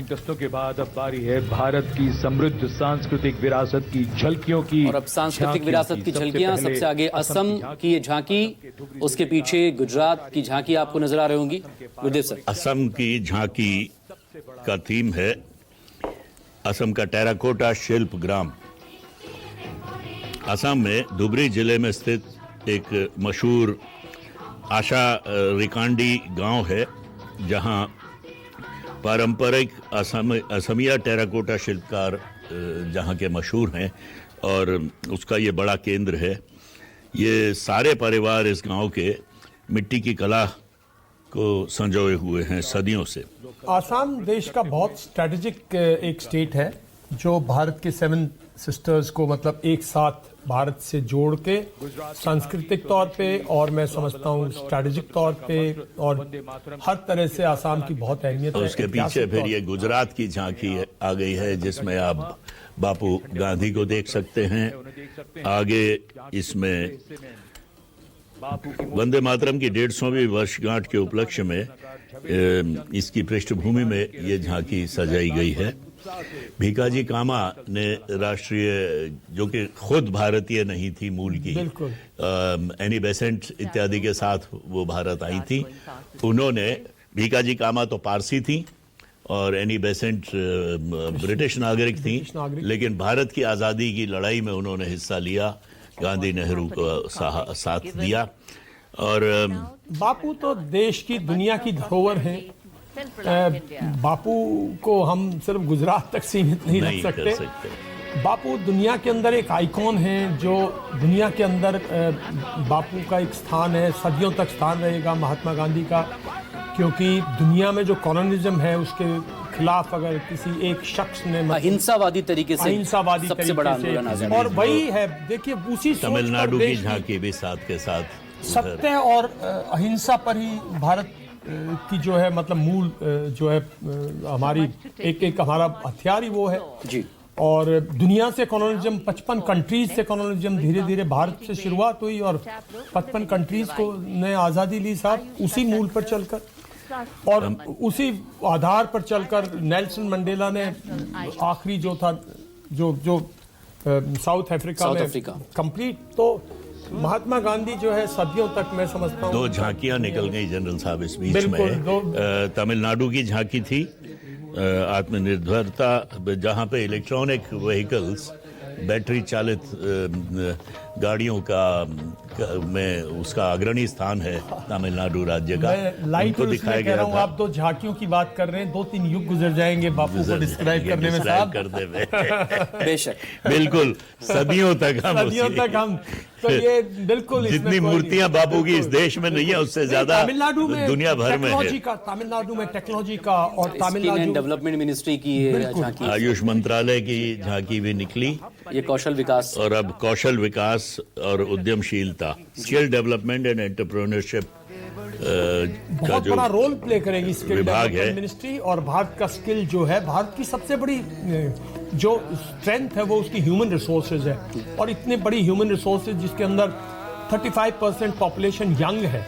दस्तों के बाद अब बारी है भारत की समृद्ध सांस्कृतिक विरासत की झलकियों की। और अब सांस्कृतिक विरासत की झलकियां, सबसे आगे असम की ये झांकी, उसके पीछे गुजरात की झांकी आपको नजर आ रही होंगी। गुरदेव सर, असम की झांकी का थीम है असम का टेराकोटा शिल्प ग्राम। असम में धुबरी जिले में स्थित एक मशहूर आशा रिकांडी गांव है, जहां पारंपरिक असमिया टेराकोटा शिल्पकार जहां के मशहूर हैं और उसका ये बड़ा केंद्र है। ये सारे परिवार इस गांव के मिट्टी की कला को संजोए हुए हैं सदियों से। आसाम देश का बहुत स्ट्रेटेजिक एक स्टेट है जो भारत के 7 सिस्टर्स को मतलब एक साथ भारत से जोड़ के सांस्कृतिक तौर पे और मैं समझता हूँ स्ट्रेटेजिक तौर पे और हर तरह से आसाम की बहुत अहमियत है। उसके पीछे फिर ये गुजरात की झांकी आ गई है, जिसमें आप बापू गांधी को देख सकते हैं। आगे इसमें वंदे मातरम की 150वीं वर्षगांठ के उपलक्ष्य में इसकी पृष्ठभूमि में ये झांकी सजाई गई है। भीकाजी कामा ने राष्ट्रीय, जो कि खुद भारतीय नहीं थी मूल की, एनी बेसेंट इत्यादि के साथ वो भारत आई थी। उन्होंने, भीकाजी कामा तो पारसी थी और एनी बेसेंट ब्रिटिश नागरिक थी, लेकिन भारत की आज़ादी की लड़ाई में उन्होंने हिस्सा लिया, गांधी नेहरू को साथ दिया। और बापू तो देश की, दुनिया की धरोहर हैं। बापू को हम सिर्फ गुजरात तक सीमित नहीं रख सकते। बापू दुनिया के अंदर एक आइकॉन है, जो दुनिया के अंदर बापू का एक स्थान है, सदियों तक स्थान रहेगा महात्मा गांधी का, क्योंकि दुनिया में जो कॉलोनिज्म है उसके खिलाफ अगर किसी एक शख्स ने अहिंसावादी तरीके से, सबसे बड़ा आंदोलन आजादी, और वही है। देखिए उसी तमिलनाडु की झांकी भी साथ के साथ सत्य और अहिंसा पर ही भारत की जो है मतलब मूल जो है हमारी एक हमारा हथियार ही वो है जी। और दुनिया से कॉलोनिज्म, 55 कंट्रीज से कॉलोनिज्म धीरे धीरे भारत से शुरुआत हुई और 55 कंट्रीज को ने आज़ादी ली साहब, उसी मूल पर चलकर और उसी आधार पर चलकर नेल्सन मंडेला ने आखिरी जो था जो साउथ अफ्रीका में कंप्लीट, तो महात्मा गांधी जो है सदियों तक मैं समझता हूँ। 2 झांकियां निकल गई जनरल साहब इस बीच में। तमिलनाडु की झांकी थी आत्मनिर्भरता, जहां पे इलेक्ट्रॉनिक व्हीकल्स, बैटरी चालित गाड़ियों का में उसका अग्रणी स्थान है तमिलनाडु राज्य का। लाइट को दिखाया गया था। आप 2 झांकियों की बात कर रहे हैं, 2-3 युग गुजर जाएंगे बापू को डिस्क्राइब करने में साहब। बेशक, बिल्कुल सदियों तक हम तो ये बिल्कुल जितनी मूर्तियां बापू की इस देश में नहीं है, उससे ज्यादा तमिलनाडु में दुनिया भर में है। तमिलनाडु में टेक्नोलॉजी का और तमिलनाडु डेवलपमेंट मिनिस्ट्री की झांकी, आयुष मंत्रालय की झांकी भी निकली। ये कौशल विकास, और अब कौशल विकास और उद्यमशीलता, स्किल डेवलपमेंट एंड एंटरप्रेन्योरशिप का बहुत बड़ा रोल प्ले करेगी स्किल विभाग है मिनिस्ट्री। और भारत का स्किल जो है, भारत की सबसे बड़ी जो स्ट्रेंथ है वो उसकी ह्यूमन रिसोर्सेज है, और इतने बड़ी ह्यूमन रिसोर्सेज जिसके अंदर 35% पॉपुलेशन यंग है।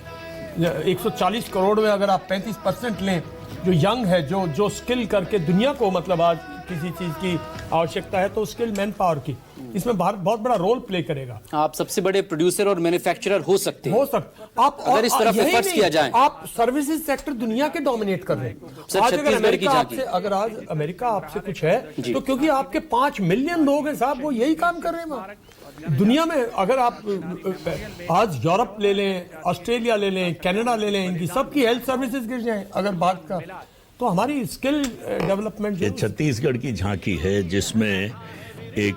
140 करोड़ में अगर आप 35% लें जो यंग है, जो स्किल करके दुनिया को मतलब आज किसी चीज की आवश्यकता है तो स्किल मैन पावर की, इसमें भारत बहुत बड़ा रोल प्ले करेगा। आप सबसे बड़े प्रोड्यूसर और मैन्युफैक्चरर हो सकते हैं, आप अगर इस तरफ एफर्ट्स किया जाए। आप सर्विसेज सेक्टर दुनिया के डोमिनेट कर रहे हैं। आज अगर आज अमेरिका आपसे कुछ है तो क्योंकि आपके 5 मिलियन लोग हैं साहब, वो यही काम कर रहे हैं दुनिया में। अगर आप आज यूरोप ले लें, ऑस्ट्रेलिया ले लें, कनाडा ले लें, इनकी सबकी हेल्थ सर्विसेज गिर जाए अगर भारत का, तो हमारी स्किल डेवलपमेंट। ये छत्तीसगढ़ की झांकी है, जिसमें एक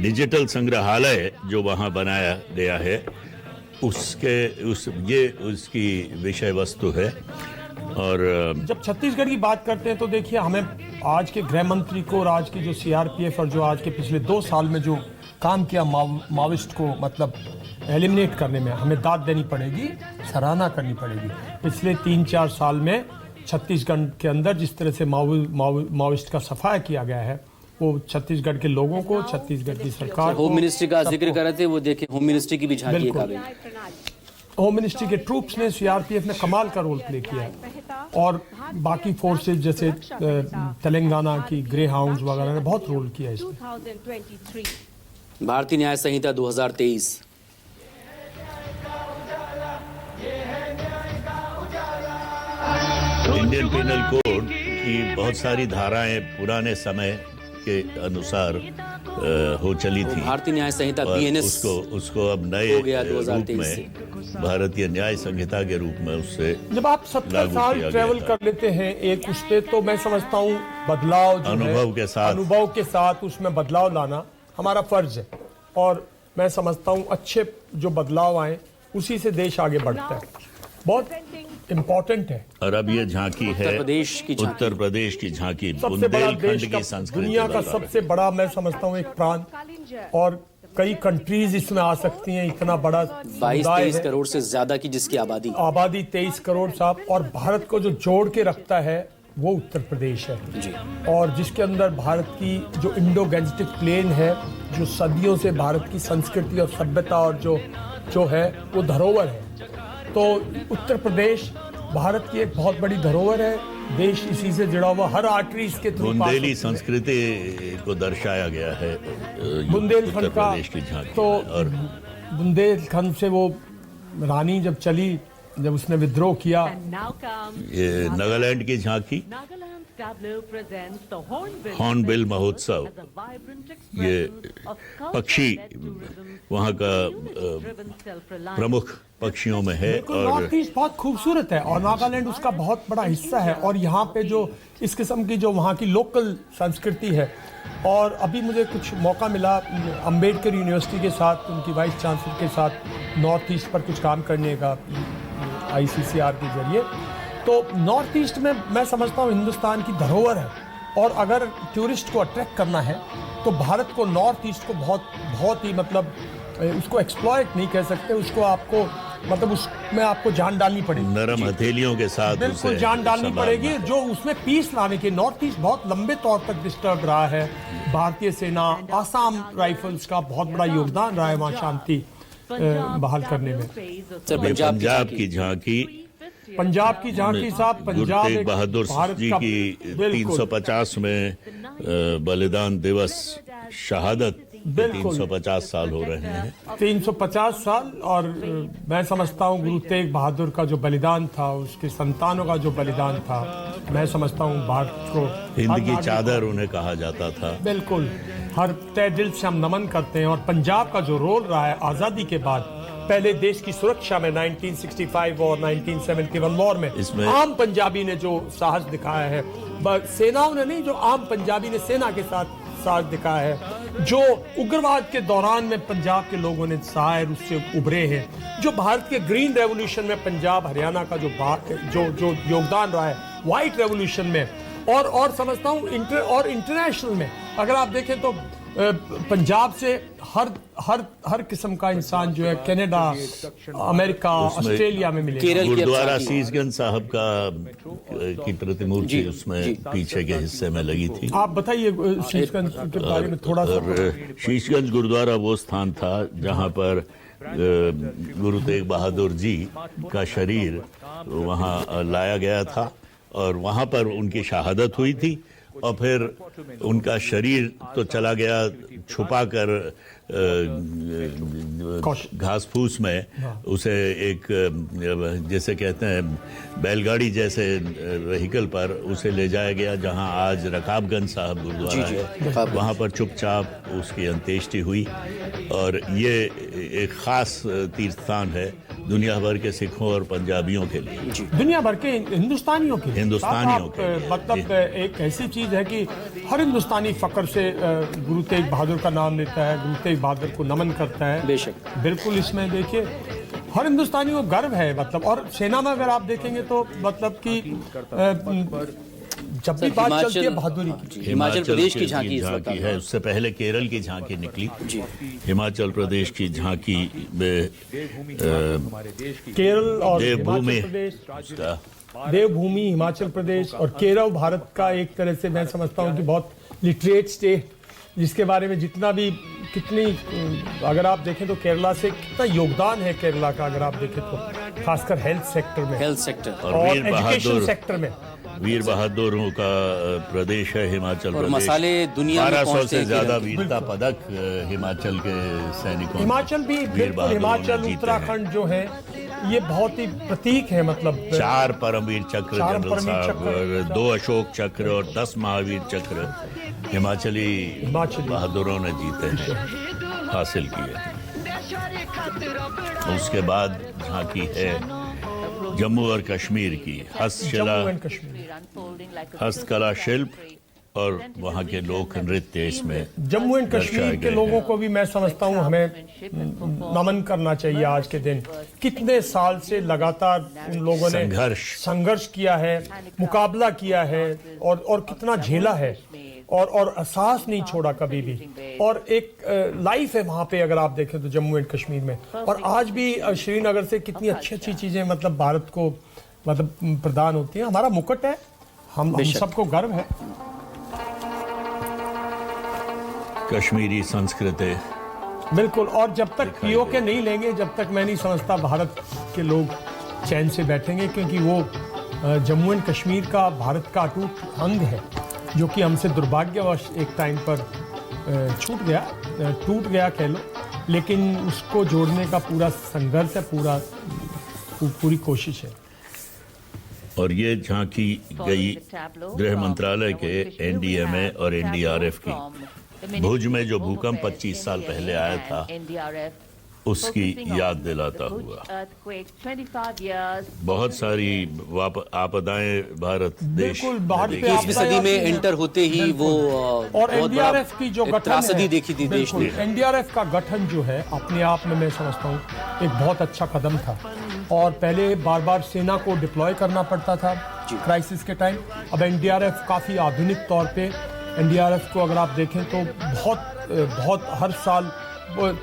डिजिटल संग्रहालय जो वहां बनाया गया है, उसकी विषय वस्तु है। और जब छत्तीसगढ़ की बात करते हैं तो देखिए, हमें आज के गृह मंत्री को और आज की जो सीआरपीएफ और जो आज के पिछले 2 साल में जो काम किया माओइस्ट को मतलब एलिमिनेट करने में, हमें दाद देनी पड़ेगी, सराहना करनी पड़ेगी। पिछले 3-4 साल में छत्तीसगढ़ के अंदर जिस तरह से माओइस्ट का सफाया किया गया है, वो छत्तीसगढ़ के लोगों को, छत्तीसगढ़ की सरकार, होम मिनिस्ट्री का जिक्र कर रहे थे, वो देखिए होम मिनिस्ट्री की भी झांकी आ गई। होम मिनिस्ट्री के ट्रूप्स ने, सीआरपीएफ ने कमाल का रोल प्ले किया है और बाकी फोर्सेज जैसे तेलंगाना की ग्रे हाउंड्स वगैरह ने बहुत रोल किया है इसमें। भारतीय न्याय संहिता 2023 इंडियन पिनल कोड की बहुत सारी धाराएं पुराने समय के अनुसार हो चली थी। भारतीय न्याय संहिता और बीएनएस उसको अब नए हो गया रूप 2023 से। में भारतीय न्याय संहिता के रूप में उससे जब आप 70 लागू साल किया ट्रेवल गया था। कर लेते हैं एक उस पे, तो मैं समझता हूँ बदलाव जो है, अनुभव के साथ उसमें बदलाव लाना हमारा फर्ज है और मैं समझता हूँ अच्छे जो बदलाव आए उसी से देश आगे बढ़ता है, बहुत इम्पोर्टेंट है। और अब ये झांकी है उत्तर प्रदेश की झांकी। उत्तर प्रदेश की झांकी सबसे बड़ा देश बुंदेलखंड का, की संस्कृति दुनिया का बता रहे। सबसे बड़ा मैं समझता हूँ एक प्रांत, और कई कंट्रीज इसमें आ सकती हैं, इतना बड़ा समुदाय 22-23 है, करोड़ से ज्यादा की जिसकी आबादी। आबादी 23 करोड़ साहब, और भारत को जो जोड़ के रखता है वो उत्तर प्रदेश है जी। और जिसके अंदर भारत की जो इंडो गैंजेटिक प्लेन है, जो सदियों से भारत की संस्कृति और सभ्यता और जो है वो धरोहर है, तो उत्तर प्रदेश भारत की एक बहुत बड़ी धरोहर है। देश इसी से जुड़ा हुआ, हर आर्टरीज के थ्रू बुंदेली संस्कृति को दर्शाया गया है उत्तर बुंदेलखंड का। प्रदेश की झांकी तो में। और बुंदेलखंड से वो रानी जब चली, जब उसने विद्रोह किया, ये नागालैंड की झांकी हॉर्नबिल महोत्सव, ये पक्षी वहाँ का प्रमुख पक्षियों में है। बिल्कुल और नॉर्थ ईस्ट बहुत खूबसूरत है और नागालैंड उसका बहुत बड़ा हिस्सा है और यहाँ पे जो इस किस्म की जो वहाँ की लोकल संस्कृति है। और अभी मुझे कुछ मौका मिला अंबेडकर यूनिवर्सिटी के साथ, उनकी वाइस चांसलर के साथ नॉर्थ ईस्ट पर कुछ काम करने का ICCR के जरिए। तो नॉर्थ ईस्ट में मैं समझता हूँ हिंदुस्तान की धरोहर है और अगर टूरिस्ट को अट्रैक्ट करना है तो भारत को, नॉर्थ ईस्ट को बहुत ही मतलब उसको एक्सप्लॉइट नहीं कह सकते, उसको आपको मतलब उसमें आपको जान डालनी पड़ेगी, नरम हथेलियों के साथ बिल्कुल उसे जान डालनी संभालना पड़ेगी, है। जो उसमें पीस लाने के। नॉर्थ ईस्ट बहुत लंबे तौर तक डिस्टर्ब रहा है, भारतीय सेना, आसाम राइफल्स का बहुत बड़ा योगदान रहा है वहाँ शांति बहाल करने में। सर ये पंजाब पंजाब की झांकी पंजाब की झांकी साहब, गुरु पंजाब तेग एक बहादुर भारत जी का की बिल्कुल 350 में बलिदान दिवस शहादत के बिल्कुल। 350 साल हो रहे हैं। 350 साल और मैं समझता हूँ गुरु तेग बहादुर का जो बलिदान था, उसके संतानों का जो बलिदान था, मैं समझता हूँ भारत को हिंद की चादर उन्हें कहा जाता था। बिल्कुल हर तय दिल से हम नमन करते हैं। और पंजाब का जो रोल रहा है आज़ादी के बाद, पहले देश की सुरक्षा में 1965 और 1971 वॉर में इसमें आम पंजाबी ने जो साहस दिखाया है, सेनाओं ने नहीं, जो आम पंजाबी ने सेना के साथ साहस दिखाया है, जो उग्रवाद के दौरान में पंजाब के लोगों ने शायद उससे उभरे हैं, जो भारत के ग्रीन रेवोल्यूशन में पंजाब हरियाणा का जो योगदान रहा है, व्हाइट रेवोल्यूशन में, और समझता हूँ इंटरनेशनल में अगर आप देखें तो पंजाब से हर किस्म का इंसान जो है कनाडा, अमेरिका, ऑस्ट्रेलिया में मिलेगा। केरल की गुरुद्वारा अब झांकी। शीशगंज साहब की प्रतिमूर्ति उसमें पीछे के हिस्से में लगी थी। आप बताइए शीशगंज के बारे में थोड़ा सा। और शीशगंज गुरुद्वारा वो स्थान था जहाँ पर गुरु तेग बहादुर जी का शरीर वहाँ लाया गया था और वहाँ पर उनकी शहादत हुई थी और फिर उनका शरीर तो चला गया छुपा कर घास फूस में, उसे एक जैसे कहते हैं बैलगाड़ी जैसे व्हीकल पर उसे ले जाया गया जहां आज रकाबगंज साहब गुरुद्वारा है, वहां पर चुपचाप उसकी अंत्येष्टि हुई। और ये एक खास तीर्थ स्थान है दुनिया भर के सिखों और पंजाबियों के लिए, दुनिया भर के हिंदुस्तानियों के मतलब एक ऐसी चीज है कि हर हिंदुस्तानी फक्र से गुरु तेग बहादुर का नाम लेता है, गुरु तेग बहादुर को नमन करता है। बेशक बिल्कुल इसमें देखिए हर हिंदुस्तानी को गर्व है मतलब। और सेना में अगर आप देखेंगे तो मतलब कि जब भी बात चलती है बहादुरी की, हिमाचल प्रदेश की झांकी इस वक्त है, उससे पहले केरल की झांकी निकली। हिमाचल प्रदेश की झांकी में केरल और देवभूमि हिमाचल प्रदेश, देवभूमि हिमाचल प्रदेश और केरल भारत का एक तरह से मैं समझता हूँ कि बहुत लिटरेट स्टेट जिसके बारे में जितना भी कितनी अगर आप देखें तो केरला से कितना योगदान है केरला का, अगर आप देखें तो खासकर हेल्थ सेक्टर में, हेल्थ सेक्टर और एजुकेशन सेक्टर में। वीर बहादुरों का प्रदेश है हिमाचल और प्रदेश। मसाले दुनिया में 1200 पहुंचते से हैं ज्यादा केरल। वीरता पदक हिमाचल के सैनिकों ने, हिमाचल भी वीर बिल्कुल, बहादुरों ने हिमाचल जीते हैं। उत्तराखंड जो है ये बहुत ही प्रतीक है, मतलब 4 परमवीर चक्र 4 जनरल परमवीर साहब चक्र। और 2 अशोक चक्र और 10 महावीर चक्र हिमाचली बहादुरों ने जीते हैं, हासिल किए। उसके बाद झांकी है जम्मू और कश्मीर की हस्तशिला, जम्मू एंड कश्मीर। हस्तकला शिल्प और वहाँ के लोक नृत्य इसमें जम्मू एंड दर्शाए कश्मीर के गए लोगों हैं। को भी मैं समझता हूँ हमें नमन करना चाहिए आज के दिन। कितने साल से लगातार उन लोगों ने संघर्ष किया है, मुकाबला किया है, और कितना झेला है, और साहस नहीं छोड़ा कभी भी, और एक लाइफ है वहाँ पे अगर आप देखें तो जम्मू एंड कश्मीर में। और आज भी श्रीनगर से कितनी अच्छी अच्छी चीज़ें मतलब भारत को मतलब प्रदान होती हैं। हमारा मुकुट है, हम सबको गर्व है। कश्मीरी संस्कृति बिल्कुल, और जब तक पीओके नहीं लेंगे, जब तक मैं नहीं समझता भारत के लोग चैन से बैठेंगे, क्योंकि वो जम्मू एंड कश्मीर का भारत का अटूट अंग है, जो कि हमसे दुर्भाग्यवश एक टाइम पर टूट गया कह लो, लेकिन उसको जोड़ने का पूरा संघर्ष है, पूरी कोशिश है। और ये झांकी गई गृह मंत्रालय के एनडीएमए और एनडीआरएफ की। भुज में जो भूकंप 25 साल पहले आया था उसकी याद दिलाता हुआ। बहुत सारी आपदाएं भारत देश बिल्कुल, बाहर पे 21वीं सदी में एंटर होते ही वो और एनडीआरएफ की जो गठन त्रासदी देखी थी देश ने। एनडीआरएफ का गठन जो है अपने आप में मैं समझता हूँ एक बहुत अच्छा कदम था, और पहले बार बार सेना को डिप्लॉय करना पड़ता था क्राइसिस के टाइम। अब एनडीआरएफ काफ़ी आधुनिक तौर पे, एनडीआरएफ को अगर आप देखें तो बहुत हर साल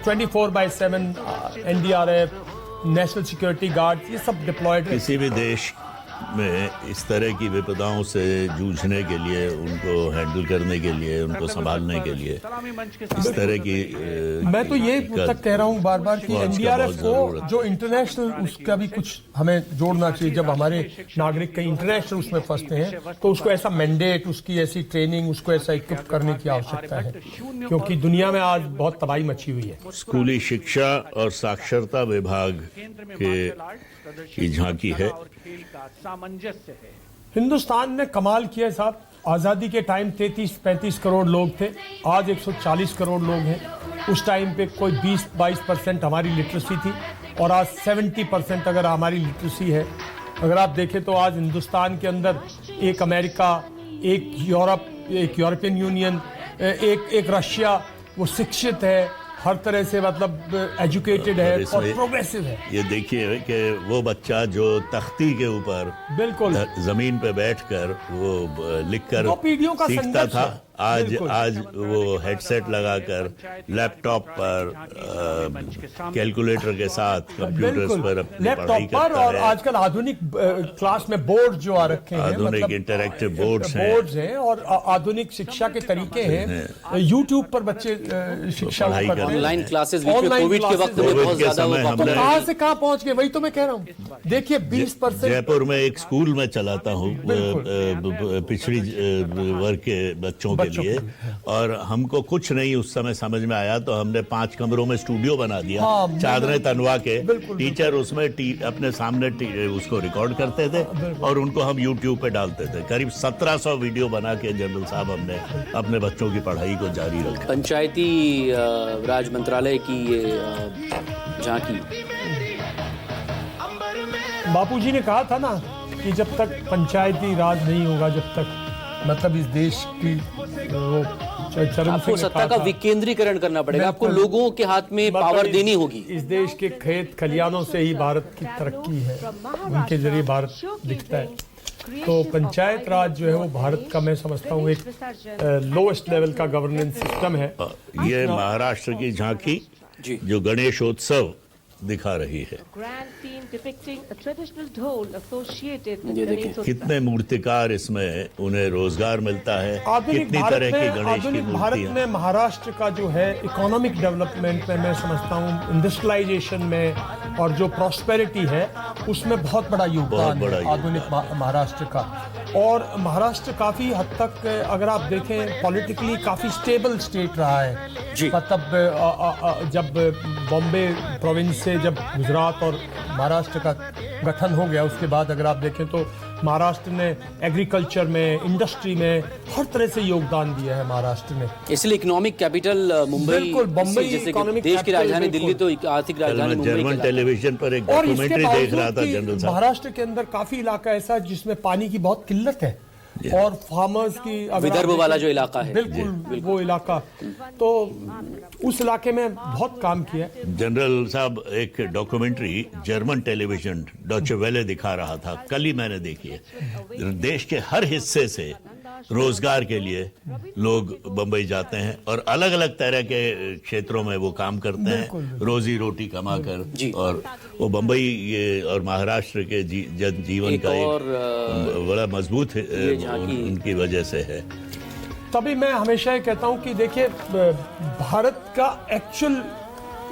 24/7 एनडीआरएफ, नेशनल सिक्योरिटी गार्ड, ये सब डिप्लॉयड है। किसी भी देश में इस तरह की विपदाओं से जूझने के लिए, उनको हैंडल करने के लिए, उनको संभालने के लिए इस तरह की मैं तो ये तक कह रहा हूँ बार बार कि एनडीआरएफ को जो इंटरनेशनल, उसका भी कुछ हमें जोड़ना चाहिए। जब हमारे नागरिक कहीं इंटरनेशनल उसमें फंसते हैं तो उसको ऐसा मैंडेट, उसकी ऐसी ट्रेनिंग, उसको ऐसा इक्विप करने की आवश्यकता है, क्योंकि दुनिया में आज बहुत तबाही मची हुई है। स्कूली शिक्षा और साक्षरता विभाग की झांकी है। हिंदुस्तान ने कमाल किया साहब। आज़ादी के टाइम 33-35 करोड़ लोग थे, आज 140 करोड़ लोग हैं। उस टाइम पे कोई 20-22% हमारी लिटरेसी थी, और आज 70% अगर हमारी लिटरेसी है। अगर आप देखें तो आज हिंदुस्तान के अंदर एक अमेरिका, एक यूरोप, एक यूरोपियन यूनियन, एक रशिया, वो शिक्षित है, हर तरह से मतलब एजुकेटेड है और प्रोग्रेसिव है। ये देखिए कि वो बच्चा जो तख्ती के ऊपर बिल्कुल जमीन पे बैठकर वो लिखकर पीढ़ियों का सीखता था, आज वो हेडसेट लगाकर लैपटॉप पर कैलकुलेटर के साथ कंप्यूटर्स पर अपनी पढ़ाई करता है। और आजकल आधुनिक क्लास में बोर्ड जो आ रखे हैं, आधुनिक मतलब इंटरैक्टिव बोर्ड्स हैं, और आधुनिक शिक्षा के तरीके हैं। यूट्यूब पर बच्चे शिक्षा करते हैं, ऑनलाइन क्लासेस बीच में कोविड के वक्त में बहुत ज्यादा कहाँ से कहाँ पहुंच गए, वही तो मैं कह रहा हूँ। देखिए 20% जयपुर में एक स्कूल में चलाता हूँ पिछड़ी वर्ग के बच्चों के लिए, और हमको कुछ नहीं उस समय समझ में आया तो हमने 5 कमरों में स्टूडियो बना दिया, चादरें तनवा के। टीचर उसमें अपने सामने उसको रिकॉर्ड करते थे और उनको हम यूट्यूब पे डालते थे। करीब 1700 वीडियो बना के जनरल साहब हमने अपने बच्चों की पढ़ाई को जारी रखा। पंचायती राज मंत्रालय की ये झांकी। बापूजी ने कहा था ना कि जब तक पंचायती राज नहीं होगा, जब तक मतलब इस देश की वो चरण आपको सत्ता का विकेंद्रीकरण करना पड़ेगा, आपको लोगों के हाथ में पावर देनी होगी। इस देश के खेत खलियानों से ही भारत की तरक्की है, उनके जरिए भारत दिखता है। तो पंचायत राज जो है वो भारत का, मैं समझता हूँ, एक लोएस्ट लेवल का गवर्नेंस सिस्टम है। ये महाराष्ट्र की झांकी जो गणेशोत्सव दिखा रही है। Grand theme depicting a traditional dhol associated with ये Ganesh देखिए। Utsav. कितने मूर्तिकार इसमें उन्हें रोजगार मिलता है, आधुनिक कितनी भारत तरह की में गणेश की आधुनिक भारत मूर्तियां। में महाराष्ट्र का जो है इकोनॉमिक डेवलपमेंट में मैं समझता हूँ इंडस्ट्रियलाइजेशन में और जो प्रॉस्पेरिटी है उसमें बहुत बड़ा योगदान बड़ा है योगदान। आधुनिक महाराष्ट्र का। और महाराष्ट्र काफ़ी हद तक अगर आप देखें पॉलिटिकली काफ़ी स्टेबल स्टेट रहा है। जी। मतलब जब बॉम्बे प्रोविंस से जब गुजरात और महाराष्ट्र का गठन हो गया उसके बाद अगर आप देखें तो महाराष्ट्र ने एग्रीकल्चर में, इंडस्ट्री में हर तरह से योगदान दिया है महाराष्ट्र ने। इसलिए इकोनॉमिक कैपिटल मुंबई, बिल्कुल, बम्बई जैसे कि economic देश की capital, राजधानी दिल्ली तो बिल्कुल। आर्थिक कल राजधानी मैं मुंबई जर्मन कहलाता है। टेलीविजन पर एक और इसके डॉक्यूमेंट्री देख रहा था बावजूद जनरल कि साहब। महाराष्ट्र के अंदर काफी इलाका ऐसा है जिसमें पानी की बहुत किल्लत है और फार्मर्स की अगर आप विदर्भ देखें- वाला जो इलाका है। बिल्कुल वो इलाका, तो उस इलाके में बहुत काम किया है। जनरल साहब एक डॉक्यूमेंट्री जर्मन टेलीविजन डॉचे वेले दिखा रहा था, कल ही मैंने देखी है। देश के हर हिस्से से रोजगार के लिए लोग बंबई जाते हैं और अलग अलग तरह के क्षेत्रों में वो काम करते हैं, रोजी रोटी कमाकर। जी। और वो बंबई ये और महाराष्ट्र के जनजीवन एक का और, एक बड़ा मजबूत झांकी- उनकी वजह से है। तभी मैं हमेशा ये कहता हूँ कि देखिए भारत का एक्चुअल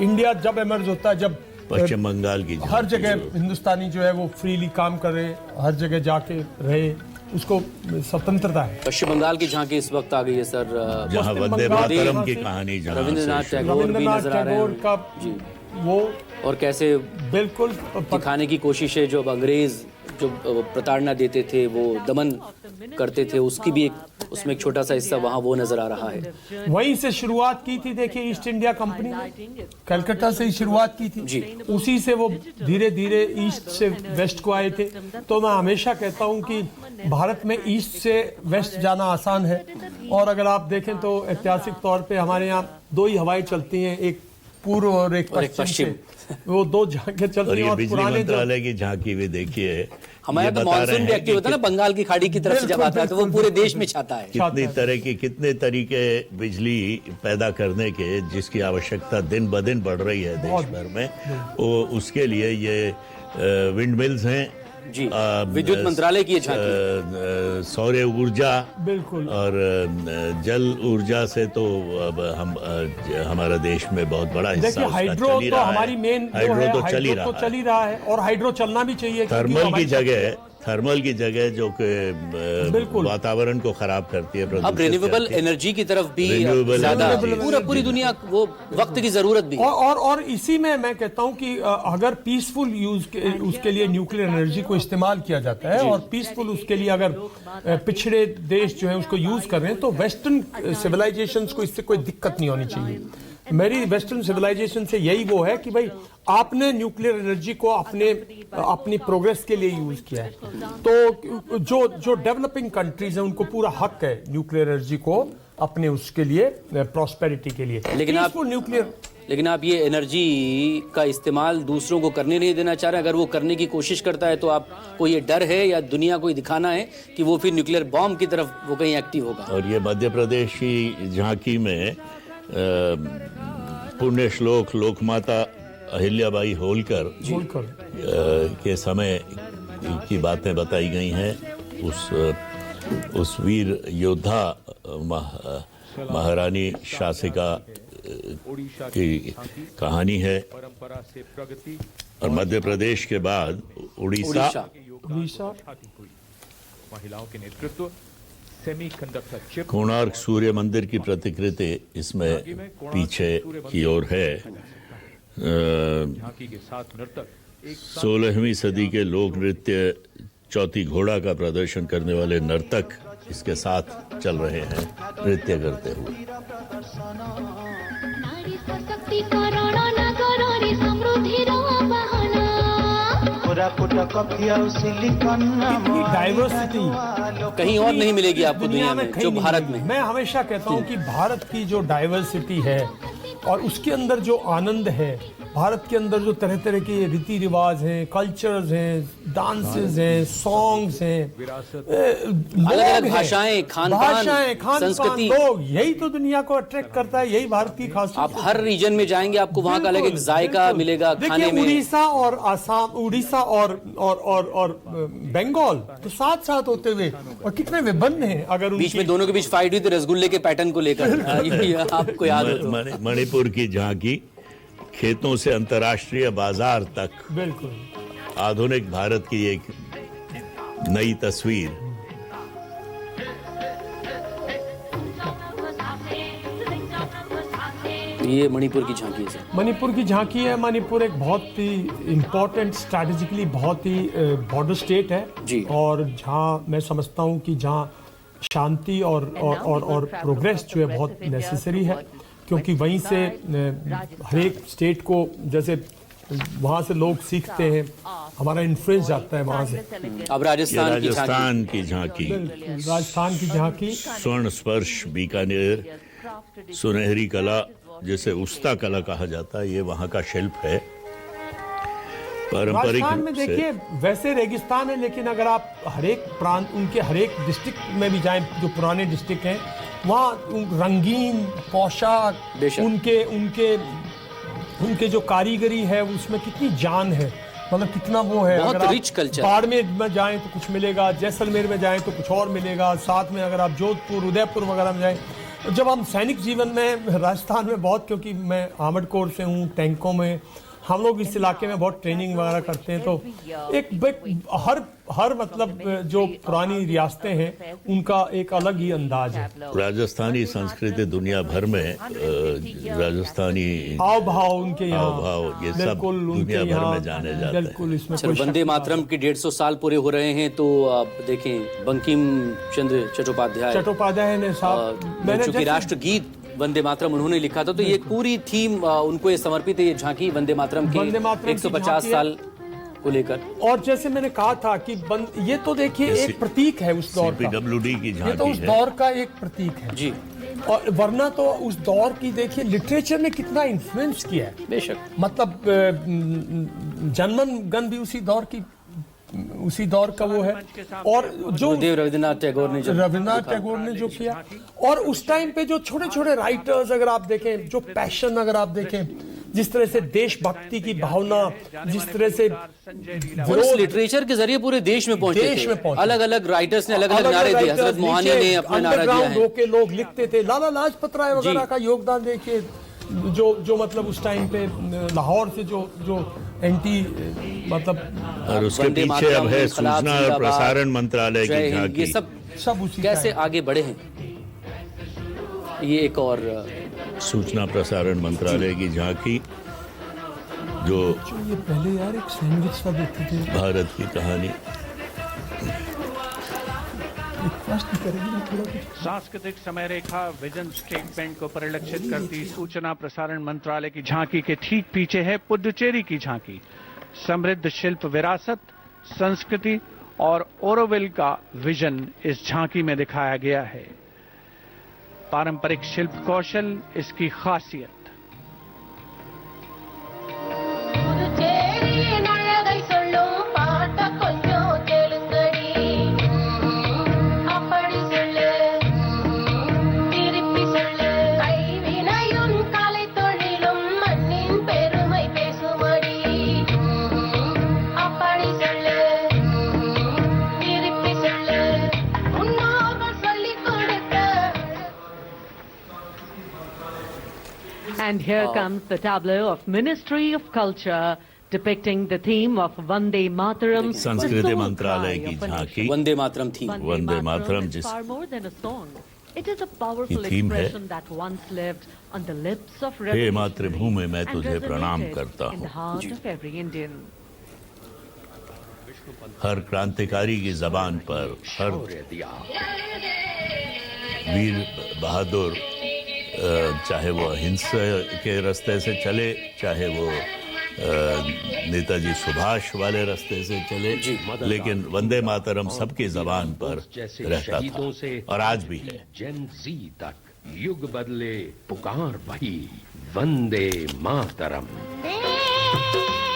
इंडिया जब इमर्ज होता है, जब पश्चिम बंगाल की हर झांकी जगह जो- हिंदुस्तानी जो है वो फ्रीली काम करे, हर जगह जाके रहे, उसको स्वतंत्रता है। पश्चिम बंगाल की झांकी इस वक्त आ गई है सर। जहाँ पश्चिम वंदे बंगाल मातरम यहाँ की से कहानी जहाँ रविंद्रनाथ से शुरू- टैगोर भी रविंद्रनाथ नजर आ रहे टैगोर हैं का जी। वो और कैसे बिल्कुल दिखाने की कोशिश है जो अब अंग्रेज जो प्रताड़ना देते थे, वो दमन करते थे, उसकी भी एक उसमें एक छोटा सा हिस्सा वहाँ वो नजर आ रहा है। वहीं से शुरुआत की थी। देखिए ईस्ट इंडिया कंपनी ने कलकत्ता से ही शुरुआत की थी जी। उसी से वो धीरे धीरे ईस्ट से वेस्ट को आए थे। तो मैं हमेशा कहता हूं कि भारत में ईस्ट से वेस्ट जाना आसान है। और अगर आप देखें तो ऐतिहासिक तौर पे हमारे यहाँ दो ही हवाएं चलती हैं, एक पूर्व और एक पश्चिम से। वो दो झांकें चलती और हैं। ये और बिजली पुराने जो मंत्रालय की झांकी भी देखिए, हमारे ये तो बता मानसून रहे भी हैं एक्टिव होता है ना, बंगाल की खाड़ी की तरफ से जब आता है तो वो पूरे देश में छाता है। कितनी तरह की कितने तरीके बिजली पैदा करने के जिसकी आवश्यकता दिन ब दिन बढ़ रही है देश भर में, वो उसके लिए ये विंड मिल्स हैं जी, विद्युत मंत्रालय की ये झांकी सौर ऊर्जा बिल्कुल। और जल ऊर्जा से तो अब हम हमारा देश में बहुत बड़ा हिस्सा देखिए उसका हाइड्रो चल ही तो रहा है। हमारी मेन जो हाइड्रो है, तो चल ही हाइड्रो तो रहा चल है। ही रहा है और हाइड्रो चलना भी चाहिए क्योंकि थर्मल की हमारी- जगह जो कि बिल्कुल। वातावरण को खराब करती है, अब प्रदूषित रिन्यूएबल करती है। एनर्जी की तरफ भी Renewable ज्यादा energy। पूरी दुनिया वो वक्त की जरूरत भी है। और इसी में मैं कहता हूं कि अगर पीसफुल यूज उसके लिए न्यूक्लियर एनर्जी को इस्तेमाल किया जाता है और पीसफुल उसके लिए अगर पिछड़े देश जो है उसको यूज कर रहे हैं तो वेस्टर्न सिविलाइजेशंस को इससे कोई दिक्कत नहीं होनी चाहिए। मेरी वेस्टर्न सिविलाइजेशन से यही वो है कि भाई आपने न्यूक्लियर एनर्जी को अपनी प्रोग्रेस के लिए यूज किया है, तो जो डेवलपिंग कंट्रीज हैं उनको पूरा हक है न्यूक्लियर एनर्जी को अपने उसके लिए प्रॉस्पेरिटी के लिए। लेकिन आप- Peaceful न्यूक्लियर लेकिन आप ये एनर्जी का इस्तेमाल दूसरों को करने नहीं देना चाह रहे। अगर वो करने की कोशिश करता है तो आपको ये डर है या दुनिया को ये दिखाना है कि वो फिर न्यूक्लियर बॉम्ब की तरफ वो कहीं एक्टिव होगा। और ये मध्य प्रदेश की झांकी में पुण्य श्लोक लोकमाता अहिल्याबाई होलकर बोलकर के समय की बातें बताई गई हैं। उस वीर योद्धा महारानी शासिका की कहानी है। परंपरा से प्रगति और मध्य प्रदेश के बाद उड़ीसा उड़ीसा महिलाओं के नेतृत्व सेमीकंडक्टर चिप कोणार्क सूर्य मंदिर की प्रतिकृति इसमें पीछे की ओर है। झांकी के साथ नर्तक एक 16वीं सदी के लोक नृत्य चौथी घोड़ा का प्रदर्शन करने वाले नर्तक इसके साथ चल रहे हैं नृत्य करते हुए। नारी सशक्तिकरण नगରରେ समृद्धिର ବାହନ कोरापुट कॉफी और सिलिकॉन इतनी डाइवर्सिटी कहीं और नहीं मिलेगी आपको दुनिया में कहीं जो नहीं भारत मिलेगी। में। मैं हमेशा कहता हूं कि भारत की जो डाइवर्सिटी है और उसके अंदर जो आनंद है भारत के अंदर जो तरह तरह के रीति रिवाज हैं, कल्चर्स हैं, डांसेस हैं, सॉन्ग्स हैं, अलग-अलग भाषाएं, खान-पान, संस्कृति, लोग, यही तो दुनिया को अट्रैक्ट करता है, यही भारत की खासियत। आप हर रीजन में जाएंगे आपको वहां का अलग एक जायका मिलेगा खाने में। उड़ीसा और आसाम, उड़ीसा और बंगाल तो साथ साथ होते हुए और कितने विभिन्न हैं। अगर बीच में दोनों के बीच फाइट हुई थी रसगुल्ले के पैटर्न को लेकर, आपको याद हो तो। मणिपुर की झांकी खेतों से अंतर्राष्ट्रीय बाजार तक, बिल्कुल आधुनिक भारत की एक नई तस्वीर। ये मणिपुर की झांकी है। मणिपुर की झांकी है। मणिपुर एक बहुत ही इम्पोर्टेंट, स्ट्रैटेजिकली बहुत ही बॉर्डर स्टेट है जी। और जहाँ मैं समझता हूँ कि जहाँ शांति और प्रोग्रेस जो है बहुत नेसेसरी है, क्योंकि वहीं से हर एक स्टेट को, जैसे वहाँ से लोग सीखते हैं, हमारा इन्फ्लुएंस जाता है वहाँ से। अब राजस्थान की झांकी, राजस्थान की झांकी, स्वर्ण स्पर्श बीकानेर, सुनहरी कला जिसे उस्ता कला कहा जाता है, ये वहाँ का शिल्प है। पारंपरिक राजस्थान में देखिए वैसे रेगिस्तान है, लेकिन अगर आप हर एक प्रांत, उनके हर एक डिस्ट्रिक्ट में भी जाएं, जो पुराने डिस्ट्रिक्ट हैं, वहाँ रंगीन पोशाक, उनके जो कारीगरी है उसमें कितनी जान है, मतलब कितना वो है। बहुत अगर रिच कल्चर। बाड़मेर में जाएं तो कुछ मिलेगा, जैसलमेर में जाएं तो कुछ और मिलेगा, साथ में अगर आप जोधपुर, उदयपुर वगैरह में जाएं। जब हम सैनिक जीवन में राजस्थान में बहुत, क्योंकि मैं आर्मड कोर से हूँ, टैंकों में हम लोग इस इलाके में बहुत ट्रेनिंग वगैरह करते हैं, तो एक हर मतलब जो पुरानी रियासतें हैं उनका एक अलग ही अंदाज है। राजस्थानी संस्कृति दुनिया भर में, राजस्थानी हाव भाव उनके यहाँ, ये सब दुनिया भर में जाने जाते हैं। बिल्कुल, इसमें वंदे मातरम के 150 साल पूरे हो रहे हैं, तो आप देखें बंकिम चंद्र चट्टोपाध्याय ने चूंकि राष्ट्रगीत वंदे मातरम उन्होंने लिखा था, तो ये पूरी थीम उनको ये समर्पित है, ये झांकी वंदे मातरम के 150 साल को लेकर। और जैसे मैंने कहा था कि ये तो देखिए एक प्रतीक है उस दौर का, CPWD की झांकी, ये तो उस दौर का एक प्रतीक है जी। और वरना तो उस दौर की देखिए लिटरेचर ने कितना इन्फ्लुएंस किया है, बेशक। मतलब जनगण गण भी उसी दौर का वो है। और जो रविंद्रनाथ टैगोर ने जो किया, और उस टाइम पे जो छोटे छोटे राइटर्स अगर आप देखें, जो पैशन अगर आप देखें, जिस तरह से देशभक्ति की भावना, जिस तरह से उस लिटरेचर के जरिए पूरे देश में पहुंचे, अलग अलग राइटर्स ने अलग अलग नारे दिए। हजरत मोहानी ने अपना नारा दिया है, के लोग लिखते थे। लाला लाजपत राय वगैरह का योगदान देखिए, जो मतलब उस टाइम पे लाहौर से जो एंटी मतलब, और उसके पीछे अब है सूचना और प्रसारण मंत्रालय की झांकी। ये सब उसी कैसे आगे बढ़े हैं। ये एक और सूचना प्रसारण मंत्रालय की झांकी, जो ये पहले यार एक सैंडविच सा देते थे, भारत की कहानी। सांस्कृतिक समय रेखा विजन स्टेटमेंट को परिलक्षित करती सूचना प्रसारण मंत्रालय की झांकी के ठीक पीछे है पुडुचेरी की झांकी। समृद्ध शिल्प विरासत, संस्कृति और ओरोविल का विजन इस झांकी में दिखाया गया है। पारंपरिक शिल्प कौशल इसकी खासियत। And here comes the tableau of Ministry of Culture depicting the theme of Vande Mataram. संस्कृति मंत्रालय की झांकी, वंदे मातरम थी। वंदे मातरम जिस far more than a song. It is a powerful theme है, expression that once lived on the lips of हे revolutionaries मातृभूमि मैं and तुझे प्रणाम resonated करता in the हूँ। heart of every Indian. हर क्रांतिकारी की जबान पर, हर वीर बहादुर, चाहे वो अहिंसा के रास्ते से चले, चाहे वो नेताजी सुभाष वाले रास्ते से चले, लेकिन वंदे मातरम सबकी जबान पर रहता था और आज भी है। जेन जी तक युग बदले पुकार वही वंदे मातरम। रे